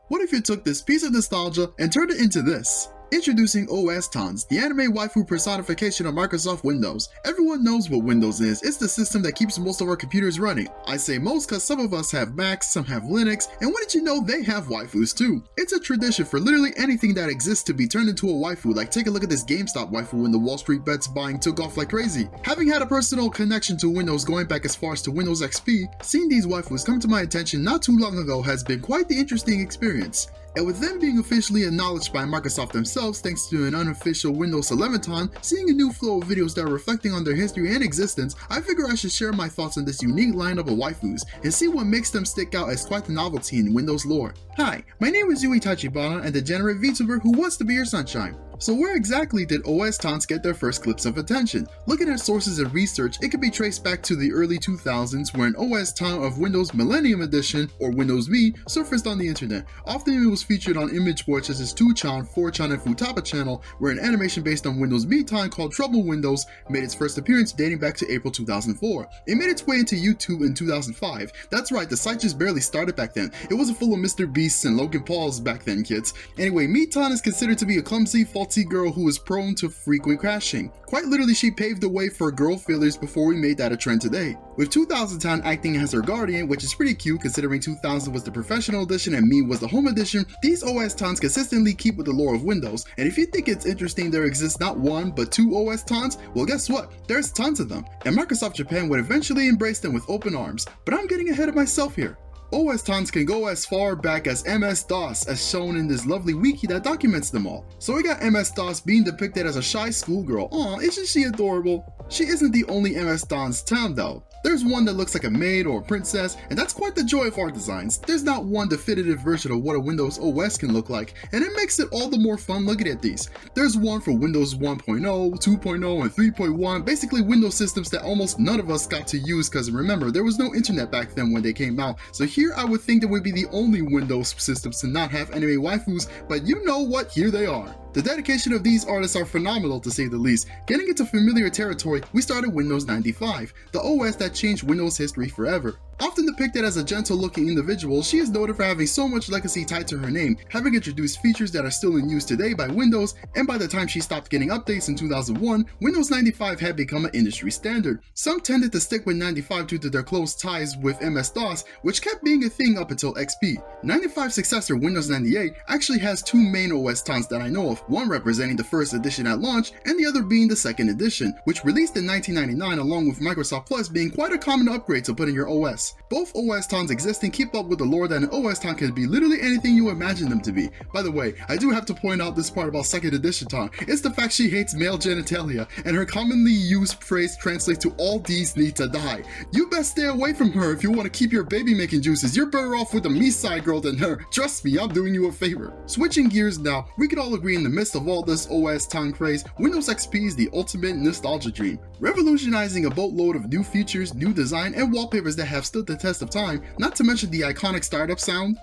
What if you took this piece of nostalgia and turned it into this? Introducing OS Tons, the anime waifu personification of Microsoft Windows. Everyone knows what Windows is. It's the system that keeps most of our computers running. I say most because some of us have Macs, some have Linux, and wouldn't you know they have waifus too. It's a tradition for literally anything that exists to be turned into a waifu. Like take a look at this GameStop waifu when the Wall Street bets buying took off like crazy. Having had a personal connection to Windows going back as far as to Windows XP, seeing these waifus come to my attention not too long ago has been quite the interesting experience. And with them being officially acknowledged by Microsoft themselves thanks to an unofficial Windows 11 ton, seeing a new flow of videos that are reflecting on their history and existence, I figure I should share my thoughts on this unique lineup of waifus and see what makes them stick out as quite the novelty in Windows lore. Hi, my name is Yui Tachibana, a degenerate VTuber who wants to be your sunshine. So where exactly did OS Tons get their first clips of attention? Looking at sources and research, it can be traced back to the early 2000s where an OS Ton of Windows Millennium Edition, or Windows Me, surfaced on the internet. Often it was featured on image boards such as 2chan, 4chan, and Futaba channel, where an animation based on Windows Me Ton called Trouble Windows made its first appearance dating back to April 2004. It made its way into YouTube in 2005. That's right, the site just barely started back then. It wasn't full of Mr. Beasts and Logan Pauls back then, kids. Anyway, Me Ton is considered to be a clumsy, faulty girl who is prone to frequent crashing. Quite literally, she paved the way for girl failures before we made that a trend today. With 2010 acting as her guardian, which is pretty cute considering 2000 was the professional edition and Me was the home edition, these OS Tons consistently keep with the lore of Windows. And if you think it's interesting there exists not one but two OS Tons, well guess what? There's tons of them. And Microsoft Japan would eventually embrace them with open arms. But I'm getting ahead of myself here. OS Tons can go as far back as MS-DOS, as shown in this lovely wiki that documents them all. So we got MS-DOS being depicted as a shy schoolgirl. Aw, isn't she adorable? She isn't the only MS-DOS Ton though. There's one that looks like a maid or a princess, and that's quite the joy of art designs. There's not one definitive version of what a Windows OS can look like, and it makes it all the more fun looking at these. There's one for Windows 1.0, 2.0, and 3.1, basically Windows systems that almost none of us got to use because remember, there was no internet back then when they came out, so here I would think that would be the only Windows systems to not have anime waifus, but you know what, here they are. The dedication of these artists are phenomenal to say the least. Getting into familiar territory, we started Windows 95, the OS that changed Windows history forever. Often depicted as a gentle-looking individual, she is noted for having so much legacy tied to her name, having introduced features that are still in use today by Windows, and by the time she stopped getting updates in 2001, Windows 95 had become an industry standard. Some tended to stick with 95 due to their close ties with MS-DOS, which kept being a thing up until XP. 95's successor, Windows 98, actually has two main OS Tons that I know of, one representing the first edition at launch, and the other being the second edition, which released in 1999 along with Microsoft Plus being quite a common upgrade to put in your OS. Both OS Tons exist and keep up with the lore that an OS Ton can be literally anything you imagine them to be. By the way, I do have to point out this part about second edition Ton. It's the fact she hates male genitalia, and her commonly used phrase translates to all these need to die. You best stay away from her if you want to keep your baby making juices. You're better off with a me-side girl than her. Trust me, I'm doing you a favor. Switching gears now, we could all agree in the midst of all this OS Ton craze, Windows XP is the ultimate nostalgia dream. Revolutionizing a boatload of new features, new design, and wallpapers that have stood the test of time, not to mention the iconic startup sound.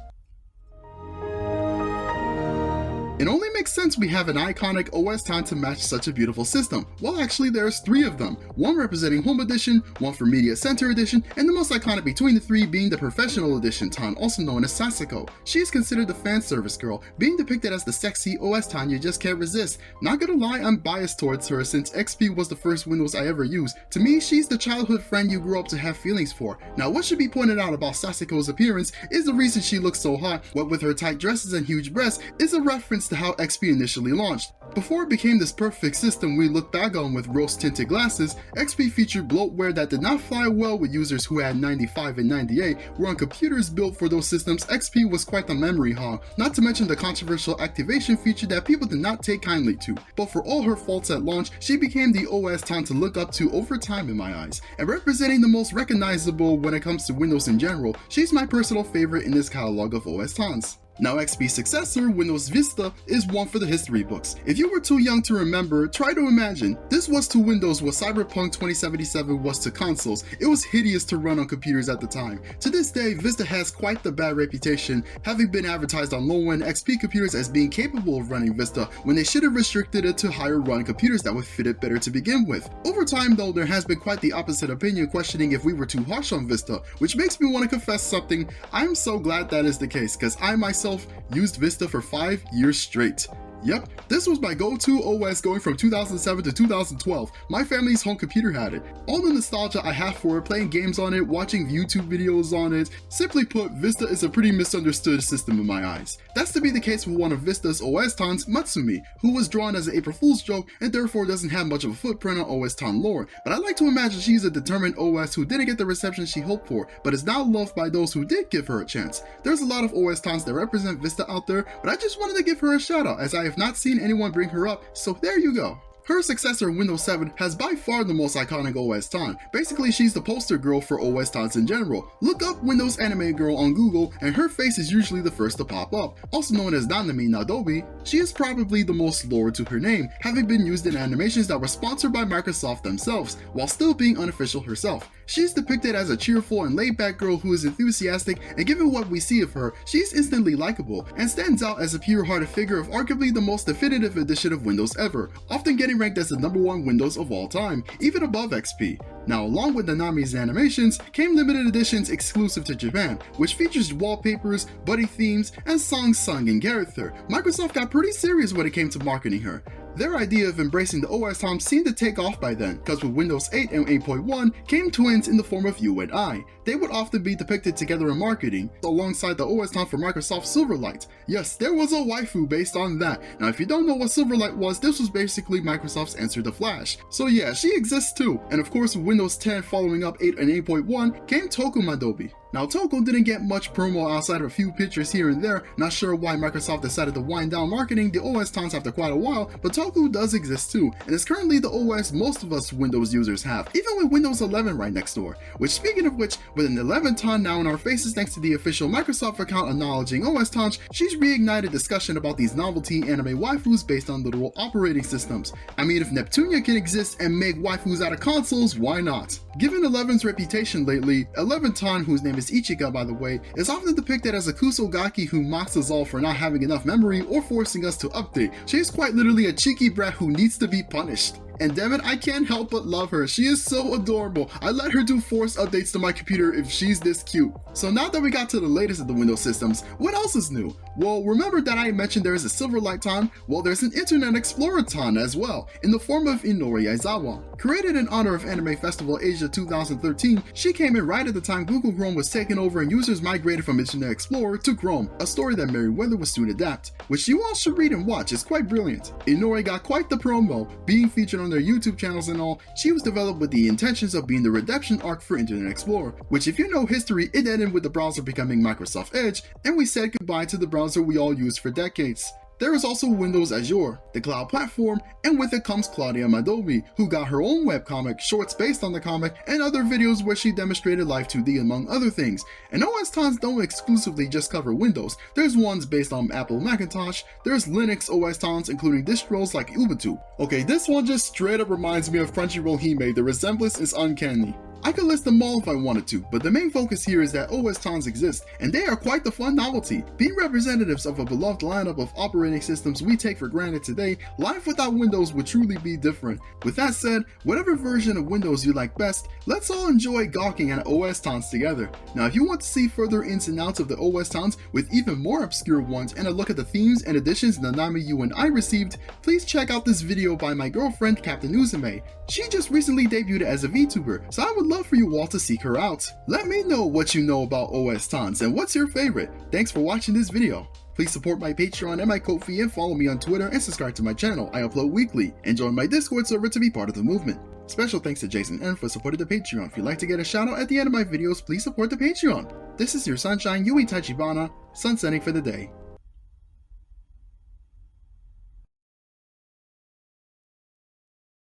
It only makes sense we have an iconic OS Ton to match such a beautiful system. Well, actually there's three of them, one representing Home Edition, one for Media Center Edition, and the most iconic between the three being the Professional Edition Ton, also known as Sasako. She is considered the fan service girl, being depicted as the sexy OS Ton you just can't resist. Not gonna lie, I'm biased towards her since XP was the first Windows I ever used. To me, she's the childhood friend you grew up to have feelings for. Now, what should be pointed out about Sasako's appearance is the reason she looks so hot, what with her tight dresses and huge breasts, is a reference to how XP initially launched. Before it became this perfect system we look back on with rose-tinted glasses, XP featured bloatware that did not fly well with users who had 95 and 98, where on computers built for those systems, XP was quite the memory hog, not to mention the controversial activation feature that people did not take kindly to. But for all her faults at launch, she became the OS Ton to look up to over time in my eyes, and representing the most recognizable when it comes to Windows in general, she's my personal favorite in this catalog of OS Tons. Now XP's successor, Windows Vista, is one for the history books. If you were too young to remember, try to imagine. This was to Windows what Cyberpunk 2077 was to consoles. It was hideous to run on computers at the time. To this day, Vista has quite the bad reputation, having been advertised on low-end XP computers as being capable of running Vista, when they should have restricted it to higher-run computers that would fit it better to begin with. Over time though, there has been quite the opposite opinion questioning if we were too harsh on Vista, which makes me want to confess something. I am so glad that is the case, because I myself myself used Vista for 5 years straight. Yep, this was my go-to OS going from 2007 to 2012. My family's home computer had it. All the nostalgia I have for it, playing games on it, watching YouTube videos on it. Simply put, Vista is a pretty misunderstood system in my eyes. That's to be the case with one of Vista's OS tons, Matsumi, who was drawn as an April Fool's joke and therefore doesn't have much of a footprint on OS ton lore. But I like to imagine she's a determined OS who didn't get the reception she hoped for, but is now loved by those who did give her a chance. There's a lot of OS tons that represent Vista out there, but I just wanted to give her a shout out as I have not seen anyone bring her up, so there you go. Her successor, Windows 7, has by far the most iconic OS ton. Basically, she's the poster girl for OS tons in general. Look up Windows Anime Girl on Google, and her face is usually the first to pop up. Also known as Nanami Nadobi, she is probably the most lore to her name, having been used in animations that were sponsored by Microsoft themselves, while still being unofficial herself. She's depicted as a cheerful and laid-back girl who is enthusiastic, and given what we see of her, she's instantly likable, and stands out as a pure-hearted figure of arguably the most definitive edition of Windows ever, often getting ranked as the #1 Windows of all time, even above XP. Now, along with Nanami's animations came limited editions exclusive to Japan, which features wallpapers, buddy themes, and songs sung in character. Microsoft got pretty serious when it came to marketing her. Their idea of embracing the OS ton seemed to take off by then, because with Windows 8 and 8.1 came twins in the form of you and I. They would often be depicted together in marketing, alongside the OS ton for Microsoft Silverlight. Yes, there was a waifu based on that. Now if you don't know what Silverlight was, this was basically Microsoft's answer to Flash. So yeah, she exists too. And of course with Windows 10 following up 8 and 8.1 came Toku Madobi. Now Toko didn't get much promo outside of a few pictures here and there, not sure why Microsoft decided to wind down marketing the OS tons after quite a while, but Toku does exist too, and is currently the OS most of us Windows users have, even with Windows 11 right next door. Which, speaking of which, with an 11 ton now in our faces thanks to the official Microsoft account acknowledging OS tons, she's reignited discussion about these novelty anime waifus based on literal operating systems. I mean, if Neptunia can exist and make waifus out of consoles, why not? Given 11's reputation lately, 11 ton, whose name is Ichika by the way, is often depicted as a kusogaki who mocks us all for not having enough memory or forcing us to update. She is quite literally a cheeky brat who needs to be punished. And damn it, I can't help but love her. She is so adorable. I let her do force updates to my computer if she's this cute. So now that we got to the latest of the Windows systems, what else is new? Well, remember that I mentioned there is a Silverlight ton? Well, there's an Internet Explorer ton as well, in the form of Inori Aizawa. Created in honor of Anime Festival Asia 2013, she came in right at the time Google Chrome was taken over and users migrated from Internet Explorer to Chrome, a story that Merriweather was soon adapt, which you all should read and watch. It's quite brilliant. Inori got quite the promo, being featured on their YouTube channels and all. She was developed with the intentions of being the redemption arc for Internet Explorer, which if you know history, it ended with the browser becoming Microsoft Edge, and we said goodbye to the browser we all used for decades. There is also Windows Azure, the cloud platform, and with it comes Claudia Madobi, who got her own webcomic, shorts based on the comic, and other videos where she demonstrated Live 2D among other things. And OS tons don't exclusively just cover Windows. There's ones based on Apple Macintosh, there's Linux OS tons including distros like Ubuntu. Okay, this one just straight up reminds me of Crunchyroll Hime. The resemblance is uncanny. I could list them all if I wanted to, but the main focus here is that OS tons exist, and they are quite the fun novelty. Being representatives of a beloved lineup of operating systems we take for granted today, life without Windows would truly be different. With that said, whatever version of Windows you like best, let's all enjoy gawking at OS tons together. Now if you want to see further ins and outs of the OS tons with even more obscure ones and a look at the themes and additions Nanami, you and I received, please check out this video by my girlfriend Captain Uzume. She just recently debuted as a VTuber, so I would love for you all to seek her out. Let me know what you know about OS tons and what's your favorite. Thanks for watching this video. Please support my Patreon and my Ko-fi and follow me on Twitter and subscribe to my channel. I upload weekly, and join my Discord server to be part of the movement. Special thanks to Jason N for supporting the Patreon. If you'd like to get a shout out at the end of my videos, please support the Patreon. This is your Sunshine Yui Tachibana, sunsetting for the day.